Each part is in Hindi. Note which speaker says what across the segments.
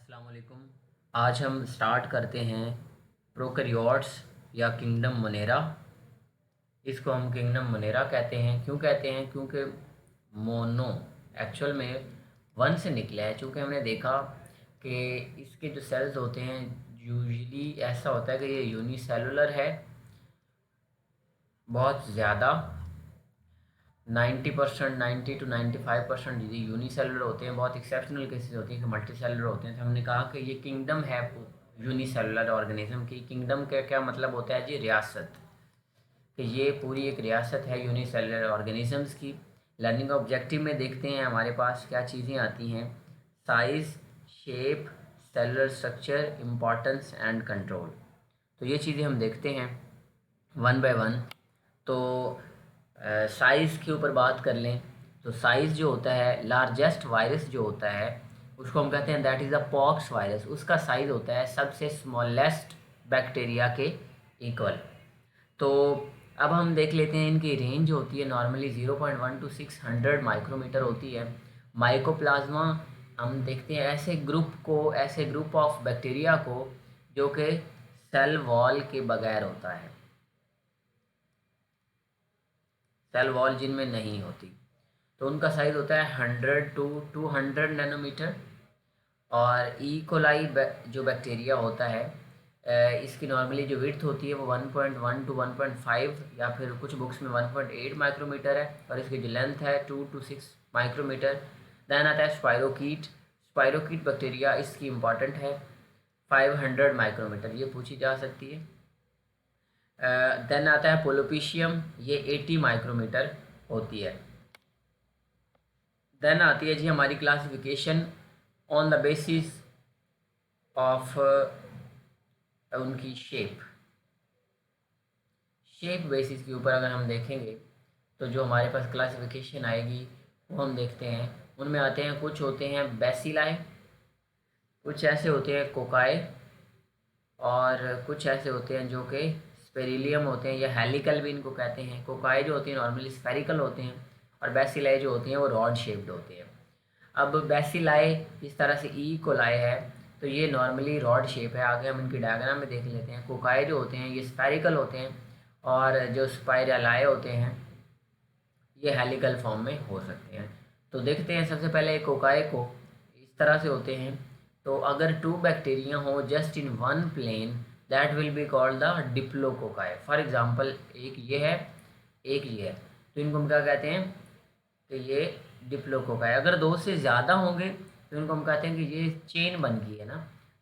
Speaker 1: अस्सलाम वालेकुम। आज हम स्टार्ट करते हैं प्रोकैरियोट्स या किंगडम मोनेरा। इसको हम किंगडम मोनेरा कहते हैं। क्यों कहते हैं? क्योंकि मोनो एक्चुअल में वन से निकला है। चूँकि हमने देखा कि इसके जो सेल्स होते हैं यूजुअली ऐसा होता है कि ये यूनिसेलुलर है बहुत ज़्यादा। 90% 90 to 95% ये यूनिसेलुलर होते हैं। बहुत एक्सेप्शनल केसेस होती हैं कि मल्टी सेलुलर होते हैं। तो हमने कहा कि ये किंगडम है यूनिसेलुलर ऑर्गेनिज्म की। किंगडम का क्या मतलब होता है जी? रियासत। कि ये पूरी एक रियासत है यूनिसेलुलर ऑर्गेनिजम्स की। लर्निंग ऑब्जेक्टिव में देखते हैं हमारे पास क्या चीज़ें आती हैं। Size, shape, cellular structure, importance and control. तो ये चीज़ें हम देखते हैं वन बाय वन। तो साइज़ के ऊपर बात कर लें तो साइज़ जो होता है, लार्जेस्ट वायरस जो होता है उसको हम कहते हैं that is a pox virus. उसका साइज़ होता है सबसे स्मॉलेस्ट बैक्टीरिया के इक्वल। तो अब हम देख लेते हैं इनकी रेंज जो होती है नॉर्मली 0.1 to 600 माइक्रोमीटर होती है। माइकोप्लाज्मा हम देखते हैं ऐसे ग्रुप ऑफ बैक्टीरिया को जो कि सेल वॉल के बगैर होता है, सेल वॉल जिनमें नहीं होती। तो उनका साइज़ होता है 100 to 200 नैनोमीटर। और ई कोलाई जो बैक्टीरिया होता है इसकी नॉर्मली जो विड्थ होती है वो 1.1 to 1.5 या फिर कुछ बुक्स में 1.8 माइक्रोमीटर है। और इसकी जो लेंथ है 2 to 6 माइक्रोमीटर। दैन आता है स्पायरोकीट। स्पायरोकीट बैक्टीरिया इसकी इम्पॉर्टेंट है, 500 माइक्रोमीटर, ये पूछी जा सकती है। देन आता है पोलोपीशियम, ये 80 माइक्रोमीटर होती है। देन आती है जी हमारी classification on the basis of उनकी शेप बेसिस के ऊपर अगर हम देखेंगे तो जो हमारे पास क्लासिफिकेशन आएगी वो हम देखते हैं। उनमें आते हैं, कुछ होते हैं बेसिलाई, कुछ ऐसे होते हैं कोकाई, और कुछ ऐसे होते हैं जो कि स्पेरिलियम होते हैं या हेलिकल भी इनको कहते हैं। कोकाई जो होती हैं नॉर्मली स्फेरिकल होते हैं और बेसिलाई जो होती हैं वो रॉड शेप्ड होते हैं। अब बेसिलाई इस तरह से ई कोलाई है तो ये नॉर्मली रॉड शेप है। आगे हम इनकी डायग्राम में देख लेते हैं। कोकाई जो होते हैं ये स्फेरिकल होते हैं और जो स्पाइरलाई होते हैं ये हेलिकल फॉर्म में हो सकते हैं। तो देखते हैं सबसे पहले कोकाई को इस तरह से होते हैं। तो अगर टू बैक्टीरिया हो just in one plane that will be called the diplococci. For example एक ये है, एक ये है, तो इनको हम क्या कहते हैं कि ये डिप्लोकोकाई। अगर दो से ज़्यादा होंगे तो इनको हम कहते हैं कि ये चेन बन गई है ना।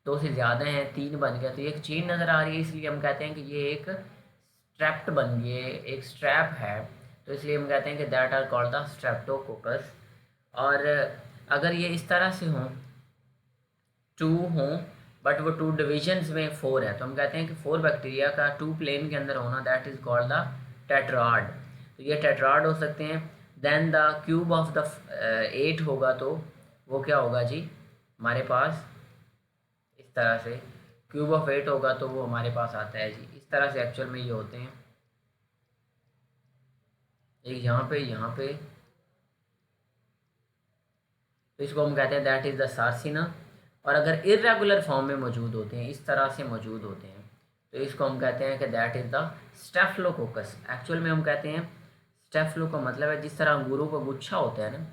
Speaker 1: दो से ज़्यादा हैं, तीन बन गया तो ये एक चेन नज़र आ रही है, इसलिए हम कहते हैं कि ये एक स्ट्रैप्ट बन गई है, एक स्ट्रैप है। तो इसलिए हम कहते हैं कि that are called the streptococcus. और अगर ये इस तरह से हों, टू हों, बट वो टू डिविजन्स में फोर है, तो हम कहते हैं कि फोर बैक्टीरिया का टू प्लेन के अंदर होना that is called the tetrad. तो ये टेट्राड हो सकते हैं। Then the cube of the 8 होगा तो वो क्या होगा जी हमारे पास, इस तरह से क्यूब ऑफ 8 होगा तो वो हमारे पास आता है जी इस तरह से। एक्चुअल में ये होते हैं एक यहाँ पे, तो इसको हम कहते हैं दैट इज़ द सार्सिना। और अगर इर्रेगुलर फॉर्म में मौजूद होते हैं, इस तरह से मौजूद होते हैं, तो इसको हम कहते हैं कि दैट इज़ द स्टेफलोकोकस। एक्चुअल में हम कहते हैं स्टेफलो का मतलब है जिस तरह अंगूरों का गुच्छा होता है ना,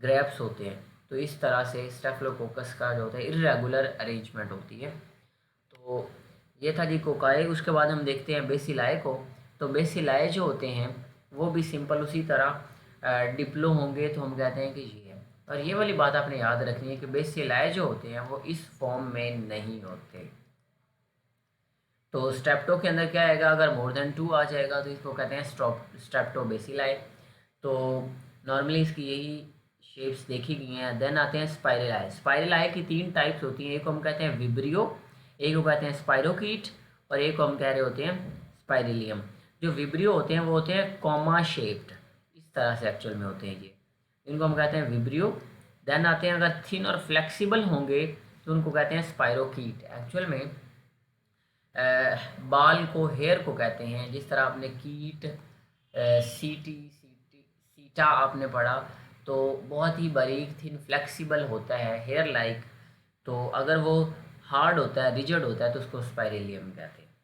Speaker 1: ग्रेप्स होते हैं, तो इस तरह से स्टेफलोकोकस का जो होता है इर्रेगुलर अरेंजमेंट होती है। तो ये था जी कोकाई। उसके बाद हम देखते हैं बेसिलाए को। तो बेसिलाए जो होते हैं वो भी सिंपल उसी तरह डिप्लो होंगे तो हम कहते हैं कि ये है। और ये वाली बात आपने याद रखनी है कि बेसिलाए जो होते हैं वो इस फॉर्म में नहीं होते। तो स्ट्रेप्टो के अंदर क्या आएगा, अगर मोर देन टू आ जाएगा तो इसको कहते हैं स्ट्रेप्टो बेसिलाई। तो नॉर्मली इसकी यही शेप्स देखी गई हैं। देन आते हैं स्पाइरल। स्पाइरल आई की तीन टाइप्स होती हैं। एक को हम कहते हैं विब्रियो, एक को कहते हैं स्पाइरोकीट, और एक को हम कह रहे होते हैं स्पाइरिलियम। जो विब्रियो होते हैं वो होते हैं कॉमा शेप्ड, इस तरह से एक्चुअल में होते हैं ये, इनको हम कहते हैं विब्रियो। देन आते हैं अगर थिन और फ्लेक्सिबल होंगे तो उनको कहते हैं स्पाइरोकीट। एक्चुअल में बाल को, हेयर को कहते हैं। जिस तरह आपने कीट, सीटा आपने पढ़ा, तो बहुत ही बारीक थिन फ्लेक्सिबल होता है हेयर लाइक। तो अगर वो हार्ड होता है, रिजिड होता है, तो उसको स्पाइरेलियम कहते हैं।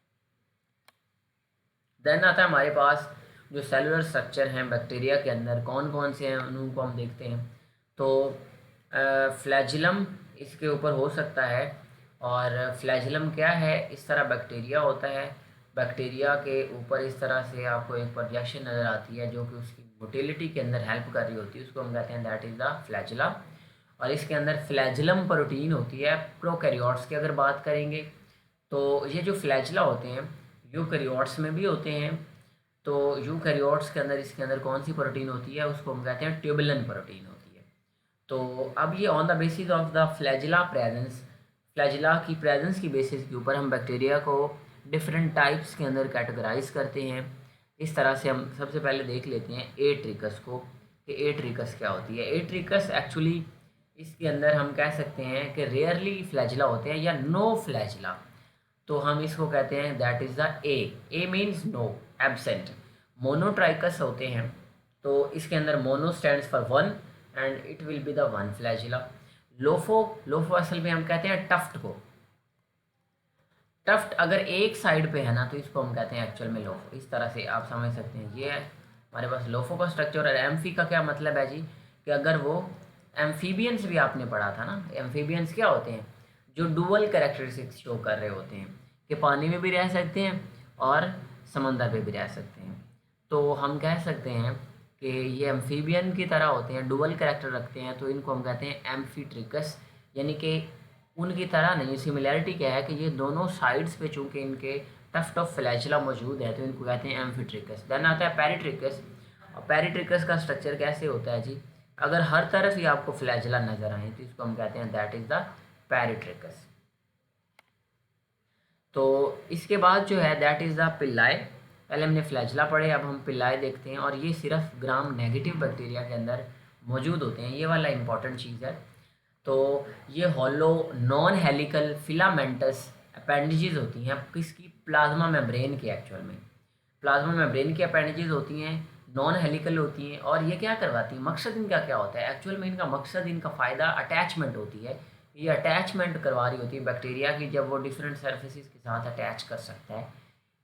Speaker 1: देन आता है हमारे पास जो सेलुलर स्ट्रक्चर हैं बैक्टीरिया के अंदर, कौन कौन से हैं उनको हम देखते हैं। तो फ्लैजिलम इसके ऊपर हो सकता है। और फ्लैजिलम क्या है, इस तरह बैक्टीरिया होता है। बैक्टीरिया के ऊपर इस तरह से आपको एक प्रोजेक्शन नज़र आती है जो कि उसकी मोटिलिटी के अंदर हेल्प कर रही होती है, उसको हम कहते हैं दैट इज़ द फ्लैजिला। और इसके अंदर फ्लैजिलम प्रोटीन होती है। प्रोकैरियोट्स की अगर बात करेंगे तो ये जो फ्लैजिला होते हैं यूकैरियोट्स में भी होते हैं। तो यूकैरियोट्स के अंदर इसके अंदर कौन सी प्रोटीन होती है, उसको हम कहते हैं ट्यूबुलिन प्रोटीन होती है। तो अब ये on the basis of the flagella presence, flagella की प्रेजेंस की बेसिस के ऊपर हम बैक्टीरिया को डिफरेंट टाइप्स के अंदर कैटेगराइज करते हैं। इस तरह से हम सबसे पहले देख लेते हैं ए ट्रिकस को, कि ए ट्रिकस क्या होती है। ए ट्रिकस एक्चुअली इसके अंदर हम कह सकते हैं कि रेयरली फ्लैजिला होते हैं या नो फ्लैजिला। तो हम इसको कहते हैं that is the A means no, absent. Monotrichous होते हैं तो इसके अंदर mono stands for one and it will be the one flagella. Lopho, lopho असल में हम कहते हैं टफ्ट को। टफ्ट अगर एक साइड पे है ना तो इसको हम कहते हैं एक्चुअल में लोफो। इस तरह से आप समझ सकते हैं। ये है हमारे पास लोफो का स्ट्रक्चर। और एम्फी का क्या मतलब है जी, कि अगर वो एम्फीबियंस भी आपने पढ़ा था ना, एम्फीबियंस क्या होते हैं, जो डुअल कैरेक्टरिस्टिक्स शो कर रहे होते हैं कि पानी में भी रह सकते हैं और समंदर पे भी रह सकते हैं। तो हम कह सकते हैं कि ये एम्फीबियन की तरह होते हैं, डुअल कैरेक्टर रखते हैं, तो इनको हम कहते हैं एम्फीट्रिकस। यानी कि उनकी तरह नहीं, सिमिलैरिटी क्या है कि ये दोनों साइड्स पे चूँकि इनके टफ्ट ऑफ फ्लैजिला मौजूद है तो इनको कहते हैं एम्फीट्रिकस। देन आता है पेरिट्रिकस। और पेरिट्रिकस का स्ट्रक्चर कैसे होता है जी, अगर हर तरफ ही आपको फ्लैजिला नज़र आए तो इसको हम कहते हैं दैट इज़ द पेरिट्रिकस। तो इसके बाद जो है दैट इज़ द पिल्लाई। पहले हमने फ्लैजिला पढ़े, अब हम पिल्लाई देखते हैं। और ये सिर्फ ग्राम नेगेटिव बैक्टीरिया के अंदर मौजूद होते हैं, ये वाला इंपॉर्टेंट चीज़ है। तो ये hollow non helical filamentous appendages होती हैं किसकी, प्लाज्मा मेम्ब्रेन की। एक्चुअल में प्लाज्मा मेम्ब्रेन की अपेंडिजेज होती हैं, नॉन हेलिकल होती हैं। और ये क्या करवाती हैं, मकसद इनका क्या होता है, एक्चुअल में इनका मकसद, इनका फ़ायदा अटैचमेंट होती है। ये अटैचमेंट करवा रही होती है बैक्टीरिया की, जब वो डिफरेंट सर्फेसिस के साथ अटैच कर सकता है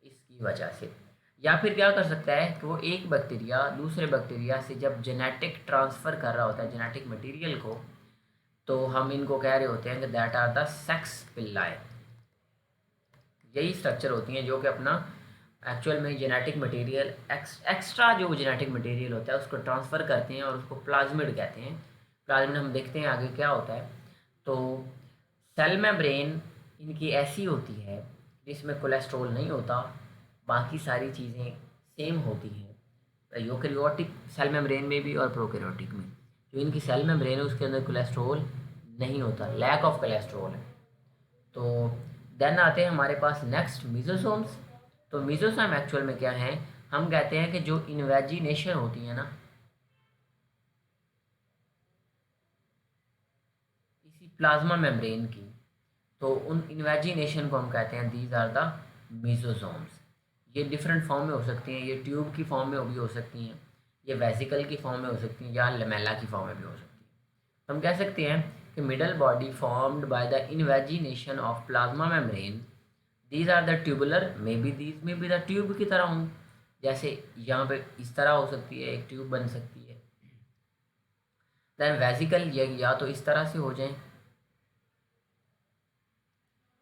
Speaker 1: इसकी वजह से। या फिर क्या कर सकता है कि वो एक बैक्टीरिया दूसरे बैक्टीरिया से जब जेनेटिक ट्रांसफ़र कर रहा होता है जेनेटिक मटेरियल को, तो हम इनको कह रहे होते हैं कि that are the sex pili. यही स्ट्रक्चर होती हैं जो कि अपना एक्चुअल में जेनेटिक मटेरियल एक्स्ट्रा जो जेनेटिक मटेरियल होता है उसको ट्रांसफ़र करते हैं और उसको प्लाज्मिड कहते हैं। प्लाज्मिड हम देखते हैं आगे क्या होता है। तो सेल मेम्ब्रेन इनकी ऐसी होती है जिसमें कोलेस्ट्रॉल नहीं होता, बाकी सारी चीज़ें सेम होती हैं यूकैरियोटिक सेल मेम्ब्रेन में भी और प्रोकैरियोटिक में। जो इनकी सेल मेम्ब्रेन है उसके अंदर कोलेस्ट्रॉल नहीं होता, लैक ऑफ कोलेस्ट्रॉल है। तो देन आते हैं हमारे पास नेक्स्ट मीजोसोम्स। तो मीजोसोम एक्चुअल में क्या है, हम कहते हैं कि जो इन्वेजिनेशन होती है ना इसी प्लाज्मा मेम्ब्रेन की, तो उन इन्वेजिनेशन को हम कहते हैं दीज आर द मीजोसोम्स। ये डिफरेंट फॉर्म में हो सकती हैं, ये ट्यूब की फॉर्म में भी हो सकती हैं, ये वेसिकल की फॉर्म में हो सकती हैं, या लेमेला की फॉर्म में भी हो सकती हैं। तो हम कह सकते हैं कि middle body formed by the invagination of plasma membrane, these are the tubular, may be these may be the tube की तरह हों। जैसे यहाँ पे इस तरह हो सकती है, एक ट्यूब बन सकती है। देन वेसिकल या तो इस तरह से हो जाएं,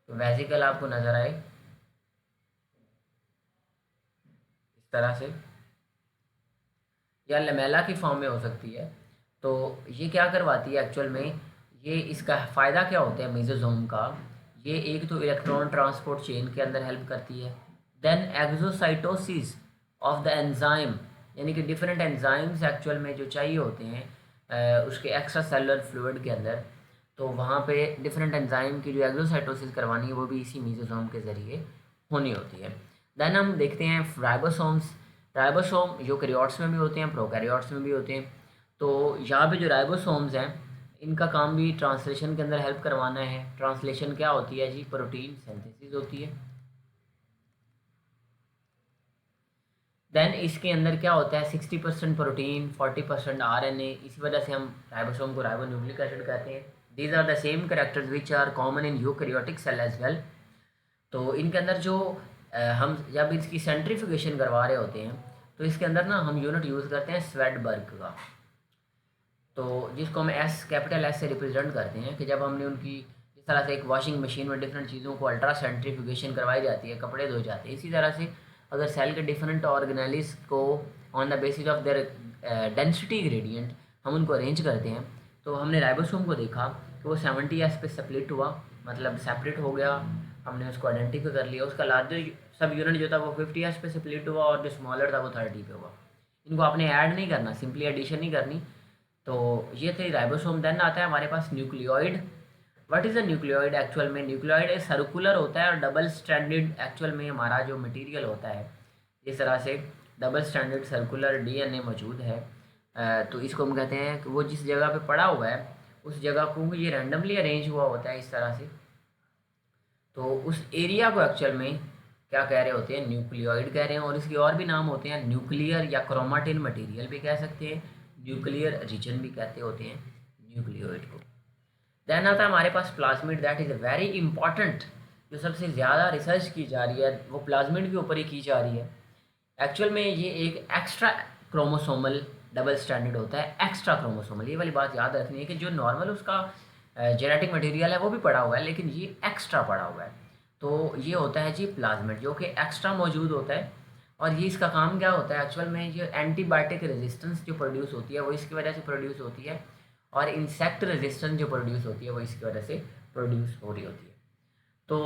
Speaker 1: तो वेसिकल आपको नज़र आए इस तरह से, या लेमेला की फॉर्म में हो सकती है। तो ये क्या करवाती है एक्चुअल में, ये इसका फ़ायदा क्या होता है मेसोसोम का, ये एक तो इलेक्ट्रॉन ट्रांसपोर्ट चेन के अंदर हेल्प करती है। Then exocytosis of the enzyme, यानी कि डिफरेंट एंजाइम्स एक्चुअल में जो चाहिए होते हैं उसके एक्स्ट्रा सेलुलर फ्लूइड के अंदर, तो वहाँ पे डिफरेंट एंजाइम की जो एक्सोसाइटोसिस करवानी है वो भी इसी मेसोसोम के ज़रिए होनी होती है। देन हम देखते हैं राइबोसोम्स। राइबोसोम यूकैरियोट्स में भी होते हैं, प्रोकैरियोट्स में भी होते हैं। तो यहाँ पे जो राइबोसोम्स हैं इनका काम भी ट्रांसलेशन के अंदर हेल्प करवाना है। ट्रांसलेशन क्या होती है जी, प्रोटीन सिंथेसिस होती है। देन इसके अंदर क्या होता है 60% प्रोटीन 40% आरएनए, इसी वजह से हम राइबोसोम को राइबोन्यूक्लिक एसिड कहते हैं। These are the same characters which are common in eukaryotic cell as well. तो इनके अंदर जो हम जब इसकी सेंट्रीफ्यूगेशन करवा रहे होते हैं तो इसके अंदर ना हम यूनिट यूज़ करते हैं स्वेडबर्ग का, तो जिसको हम एस कैपिटल एस से रिप्रेजेंट करते हैं कि जब हमने उनकी जिस तरह से एक वॉशिंग मशीन में डिफरेंट चीज़ों को अल्ट्रा सेंट्रीफ्यूगेशन करवाई जाती है, कपड़े धोए जाते हैं, इसी तरह से अगर सेल के डिफरेंट ऑर्गेनेलिस को on the basis of their density gradient हम उनको अरेंज करते हैं। तो हमने राइबोसोम को देखा कि वो 70S पे स्प्लिट हुआ, मतलब सेपरेट हो गया, हमने उसको आइडेंटिफाई कर लिया। उसका लार्जर सब यूनिट जो था वो 50S पे स्प्लिट हुआ और जो स्मॉलर था वो 30 पे हुआ। इनको आपने ऐड नहीं करना, सिंपली एडिशन नहीं करनी। तो ये थे राइबोसोम। देन आता है हमारे पास nucleoid. What is a nucleoid? Actual में न्यूक्लियोइड एक सर्कुलर होता है और डबल स्टैंडर्ड एक्चुअल में हमारा जो मटेरियल होता है, इस तरह से डबल स्टैंडर्ड सर्कुलर डीएनए मौजूद है। तो इसको हम कहते हैं कि वो जिस जगह पे पड़ा हुआ है उस जगह को ये रैंडमली अरेंज हुआ होता है इस तरह से। तो उस एरिया को एक्चुअल में क्या कह रहे होते हैं? न्यूक्लियोइड कह रहे हैं। और इसके और भी नाम होते हैं, न्यूक्लियर या क्रोमाटिन मटेरियल भी कह सकते हैं, न्यूक्लियर रीजन भी कहते होते हैं न्यूक्लियोइड को। देन आता है हमारे पास plasmid. That is very important, जो सबसे ज़्यादा रिसर्च की जा रही है वो प्लाज्मिड के ऊपर ही की जा रही है। एक्चुअल में ये एक एक्स्ट्रा क्रोमोसोमल डबल स्टैंडर्ड होता है। एक्स्ट्रा क्रोमोसोमल, ये वाली बात याद रखनी है कि जो नॉर्मल उसका जेनेटिक मटेरियल है वो भी पड़ा हुआ है, लेकिन ये एक्स्ट्रा पड़ा हुआ है। तो ये होता है जी प्लाज्मिड, जो कि एक्स्ट्रा मौजूद होता है। और ये इसका काम क्या होता है? एक्चुअल में ये एंटीबायोटिक रेजिस्टेंस जो प्रोड्यूस होती है वो इसकी वजह से प्रोड्यूस होती है, और इंसेक्ट रेजिस्टेंस जो प्रोड्यूस होती है वो इसकी वजह से प्रोड्यूस हो रही होती है। तो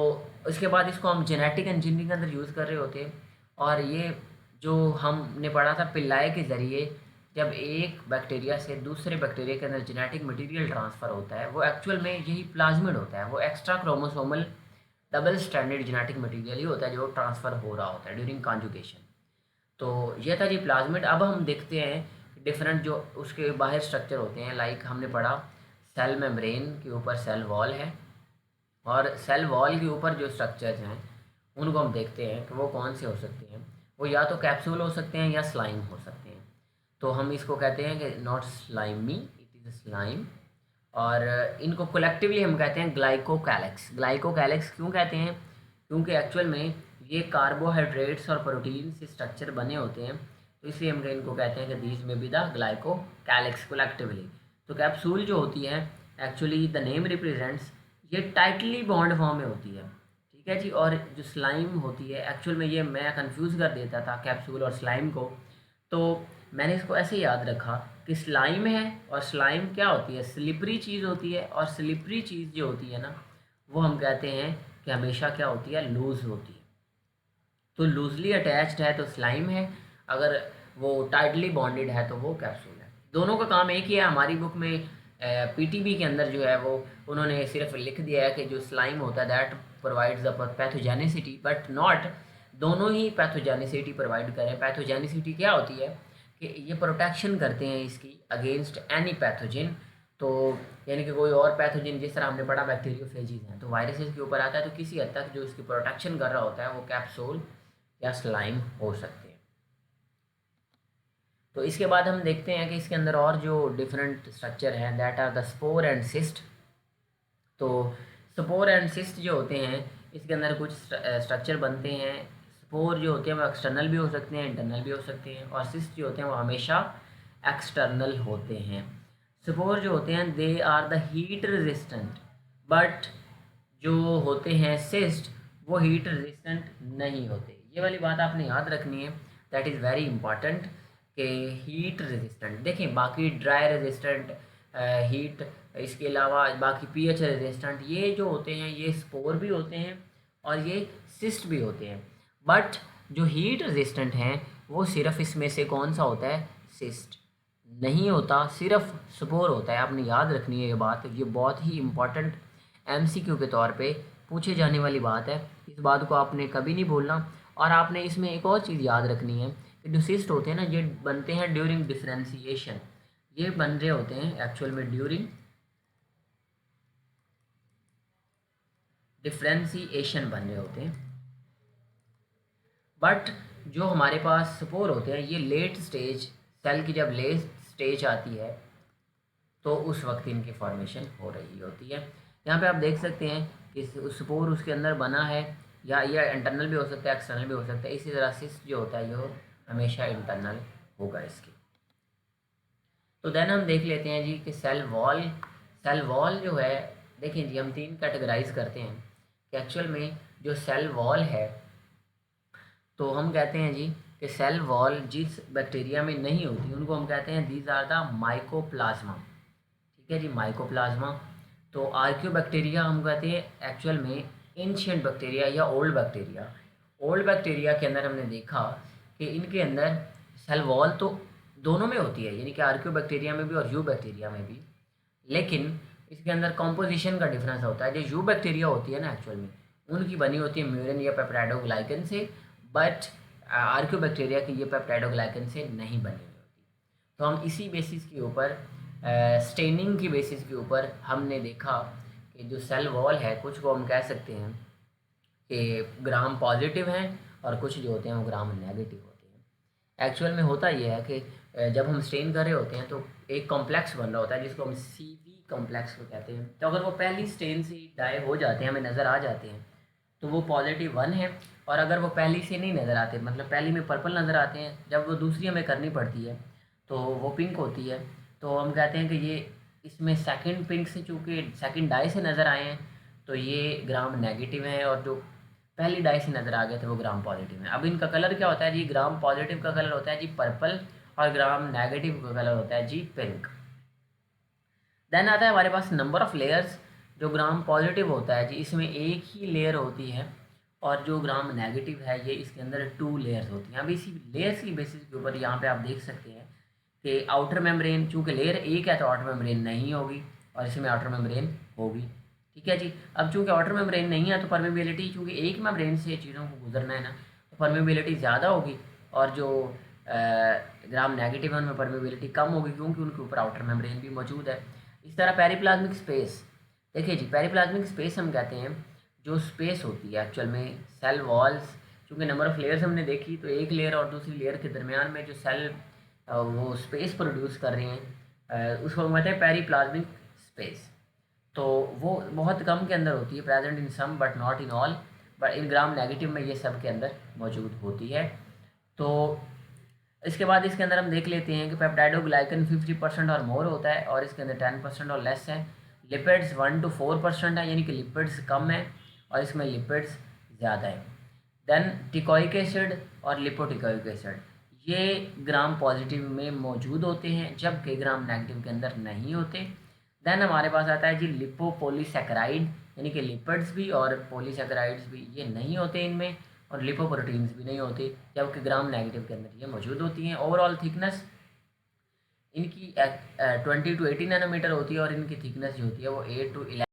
Speaker 1: उसके बाद इसको हम जेनेटिक इंजीनियरिंग के अंदर यूज़ कर रहे होते हैं। और ये जो हमने पढ़ा था पिल्लाई के ज़रिए, जब एक बैक्टीरिया से दूसरे बैक्टीरिया के अंदर जेनेटिक मटेरियल ट्रांसफ़र होता है वो एक्चुअल में यही प्लाज्मिड होता है। वो extra chromosomal double standard genetic material ही होता है जो ट्रांसफ़र हो रहा होता है ड्यूरिंग कॉन्जुगेशन। तो ये था जी प्लाज्मिड। अब हम देखते हैं डिफरेंट जो उसके बाहर स्ट्रक्चर होते हैं। लाइक हमने पढ़ा सेल मेम्ब्रेन के ऊपर सेल वॉल है, और सेल वॉल के ऊपर जो स्ट्रक्चर्स हैं उनको हम देखते हैं कि वो कौन से हो सकते हैं। वो या तो कैप्सूल हो सकते हैं या स्लाइम हो सकते हैं। तो हम इसको कहते हैं कि not slimy, it is slime. और इनको कलेक्टिवली हम कहते हैं ग्लाइकोकैलेक्स। ग्लाइकोकैलेक्स क्यों कहते हैं? क्योंकि एक्चुअल में ये कार्बोहाइड्रेट्स और प्रोटीन से स्ट्रक्चर बने होते हैं, तो इसलिए हम इनको कहते हैं कि दीज में बी द ग्लाइकोकैलेक्स कलेक्टिवली। तो कैप्सूल जो होती है एक्चुअली द नेम रिप्रेजेंट्स, ये टाइटली बॉन्ड फॉर्म में होती है, ठीक है जी। और जो स्लाइम होती है एक्चुअल में, ये मैं कंफ्यूज कर देता था कैप्सूल और स्लाइम को, तो मैंने इसको ऐसे याद रखा कि स्लाइम है, और स्लाइम क्या होती है? स्लिपरी चीज़ होती है। और स्लिपरी चीज़ जो होती है ना, वो हम कहते हैं कि हमेशा क्या होती है? लूज़ होती है। तो लूजली अटैच्ड है तो स्लाइम है, अगर वो टाइटली बॉन्डेड है तो वो कैप्सूल है। दोनों का काम एक ही है। हमारी बुक में पीटीबी के अंदर जो है वो उन्होंने सिर्फ लिख दिया है कि जो स्लाइम होता है that provides the pathogenicity, but not दोनों ही पैथोजेनिसिटी प्रोवाइड करें। पैथोजेनिसिटी क्या होती है कि ये प्रोटेक्शन करते हैं इसकी अगेंस्ट एनी पैथोजिन। तो यानी कि कोई और पैथोजिन, जिस तरह हमने पढ़ा बैक्टीरियोफेजिस हैं, तो वायरसेस के ऊपर आता है, तो किसी हद तक जो इसकी प्रोटेक्शन कर रहा होता है वो कैप्सूल या स्लाइम हो सकते हैं। तो इसके बाद हम देखते हैं कि इसके अंदर और जो डिफरेंट स्ट्रक्चर हैं that are the spore and cyst. तो स्पोर एंड सिस्ट जो होते हैं इसके अंदर कुछ स्ट्रक्चर बनते हैं। स्पोर जो होते हैं वो एक्सटर्नल भी हो सकते हैं, इंटरनल भी हो सकते हैं, और सिस्ट जो होते हैं वो हमेशा एक्सटर्नल होते हैं। स्पोर जो होते हैं they are the heat resistant, but जो होते हैं सिस्ट वो हीट रेजिस्टेंट नहीं होते। ये वाली बात आपने याद रखनी है, दैट इज़ वेरी इंपॉर्टेंट कि हीट रेजिस्टेंट। देखें बाकी ड्राई रेजिस्टेंट, हीट, इसके अलावा बाकी पीएच रेजिस्टेंट, ये जो होते हैं ये स्पोर भी होते हैं और ये सिस्ट भी होते हैं। बट जो हीट रेजिस्टेंट हैं वो सिर्फ इसमें से कौन सा होता है? सिस्ट नहीं होता, सिर्फ स्पोर होता है। आपने याद रखनी है ये बात, ये बहुत ही इम्पॉर्टेंट एमसीक्यू के तौर पे पूछे जाने वाली बात है। इस बात को आपने कभी नहीं भूलना। और आपने इसमें एक और चीज़ याद रखनी है कि जो सिस्ट होते हैं ना, ये बनते हैं ड्यूरिंग डिफरेंशिएशन। ये बन रहे होते हैं एक्चुअल में ड्यूरिंग डिफरेंशिएशन बन रहे होते हैं। बट जो हमारे पास स्पोर होते हैं ये लेट स्टेज, सेल की जब लेट स्टेज आती है तो उस वक्त इनकी फॉर्मेशन हो रही होती है। यहाँ पे आप देख सकते हैं कि स्पोर उसके अंदर बना है, या ये इंटरनल भी हो सकता है, एक्सटर्नल भी हो सकता है। इसी तरह सिस्ट जो होता है ये हमेशा इंटरनल होगा इसकी। तो देन हम देख लेते हैं जी कि सेल वॉल जो है, देखिए जी हम 3 कैटेगराइज करते हैं कि एक्चुअल में जो सेल वॉल है, तो हम कहते हैं जी कि सेल वॉल जिस बैक्टीरिया में नहीं होती उनको हम कहते हैं दीज आर द माइकोप्लाज्मा। ठीक है जी, माइकोप्लाज्मा। तो आर्कियोबैक्टीरिया हम कहते हैं एक्चुअल में एंशिएंट बैक्टीरिया या ओल्ड बैक्टीरिया। ओल्ड बैक्टीरिया के अंदर हमने देखा कि इनके अंदर सेल वॉल तो दोनों में होती है, यानी कि आर्कियोबैक्टीरिया में भी और यू बैक्टीरिया में भी, लेकिन इसके अंदर कॉम्पोजिशन का डिफरेंस होता है। जो यू बैक्टीरिया होती है ना एक्चुअल में, उनकी बनी होती है म्यूरिन या पेप्टाइडोग्लाइकन से, बट आर्कियोबैक्टीरिया की ये पेप्टाइडोग्लाइकन से नहीं बनी हुई होती। तो हम इसी बेसिस के ऊपर, स्टेनिंग की बेसिस के ऊपर हमने देखा कि जो सेल वॉल है कुछ को हम कह सकते हैं कि ग्राम पॉजिटिव हैं और कुछ जो होते हैं वो ग्राम नेगेटिव होते हैं। एक्चुअल में होता ये है कि जब हम स्टेन कर रहे होते हैं तो एक कॉम्प्लेक्स बन रहा होता है जिसको हम CV कॉम्प्लेक्स को कहते हैं। तो अगर वो पहली स्टेन से डाई हो जाते हैं, हमें नज़र आ जाते हैं, तो वो +1 है। और अगर वो पहली से नहीं नज़र आते, मतलब पहली में पर्पल नज़र आते हैं, जब वो दूसरी हमें करनी पड़ती है तो वो पिंक होती है, तो हम कहते हैं कि ये इसमें सेकंड पिंक से, चूँकि सेकंड डाई से नज़र आए हैं, तो ये ग्राम नेगेटिव हैं, और जो पहली डाई से नज़र आ गए थे वो ग्राम पॉजिटिव है। अब इनका कलर क्या होता है जी? ग्राम पॉजिटिव का कलर होता है जी पर्पल, और ग्राम नेगेटिव का कलर होता है जी पिंक। देन आता है हमारे पास नंबर ऑफ़ लेयर्स। जो ग्राम पॉजिटिव होता है जी, इसमें एक ही लेयर होती है, और जो ग्राम नेगेटिव है ये इसके अंदर 2 लेयर्स होती हैं। अब इसी लेयर्स की बेसिस के ऊपर यहाँ पे आप देख सकते हैं कि आउटर मेम्ब्रेन, चूँकि लेयर एक है तो आउटर मेम्ब्रेन नहीं होगी, और इसमें आउटर मेम्ब्रेन होगी। ठीक है जी। अब चूँकि आउटर मेम्ब्रेन नहीं है तो परमेबिलिटी, चूँकि एक मेम्ब्रेन से चीज़ों को गुजरना है ना, तो परमेबिलिटी ज़्यादा होगी, और जो ग्राम नेगेटिव है उनमें परमेबिलिटी कम होगी, क्योंकि उनके ऊपर आउटर मेम्ब्रेन भी मौजूद है। इस तरह पेरिप्लाज्मिक स्पेस, देखिए जी पेरिप्लाज्मिक स्पेस हम कहते हैं जो स्पेस होती है एक्चुअल में सेल वॉल्स, चूँकि नंबर ऑफ़ लेयर्स हमने देखी, तो एक लेयर और दूसरी लेयर के दरमियान में जो सेल वो स्पेस प्रोड्यूस कर रहे हैं, उसको हम कहते हैं पेरिप्लाज्मिक स्पेस। तो वो बहुत कम के अंदर होती है, present in some but not in all, but in gram negative में ये सब के अंदर मौजूद होती है। तो इसके बाद इसके अंदर हम देख लेते हैं कि पेप्टाइडोग्लाइकन 50% और मोर होता है, और इसके अंदर 10% और लेस है। लिपिड्स 1 to 4% है, यानी कि लिपिड्स कम है और इसमें लिपिड्स ज़्यादा है। देन टिकोइक एसिड और लिपोटिकोइक एसिड ये ग्राम पॉजिटिव में मौजूद होते हैं, जबकि ग्राम नेगेटिव के अंदर नहीं होते। देन हमारे पास आता है जी लिपोपोलीसैकेराइड, यानी कि लिपिड्स भी और पॉलीसैकेराइड्स भी ये नहीं होते इनमें, और लिपोप्रोटीन्स भी नहीं होते, जबकि ग्राम नेगेटिव के अंदर ये मौजूद होती हैं। ओवरऑल थिकनेस इनकी 20 to 80 नैनोमीटर होती है, और इनकी थिकनेस जो होती है वो 8 to 11